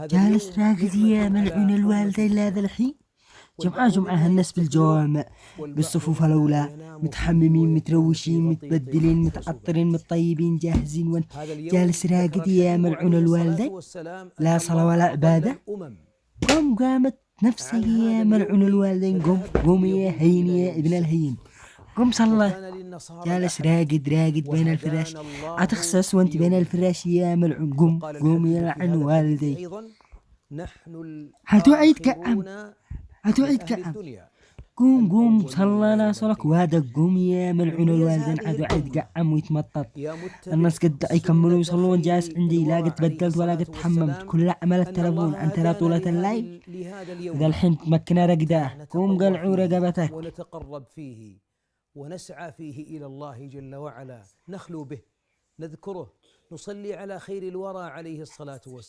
جالس راقد يا ملعون الوالدين لهذا الحين. جمعة هالناس بالجوامع بالصفوف الأولى متحممين متروشين متبدلين متعطرين متطيبين جاهزين، وانت جالس راقد يا ملعون الوالدين، لا صلاة ولا عبادة. قامت نفسك يا ملعون الوالدين، قم يا هين يا ابن الهين، قم صلى. جالس راقد بين الفراش، عتخسس وانت بين الفراش يا ملعون، قم يلعن والدي. هتعيد كأم قوم صلى لا صلك وهذا قوم يا ملعون الوالدين، عاد عيد قعم ويتمطط. الناس قد يكملوا يصلون، جالس عندي لا قد بدلت ولا قد تحممت، كل عمل التلفون أنت لا طولة الليل. إذا الحين تمكنا رقداه قوم قلعوا رقبتك. ونتقرب فيه ونسعى فيه إلى الله جل وعلا، نخلو به، نذكره، نصلي على خير الورى عليه الصلاة والسلام.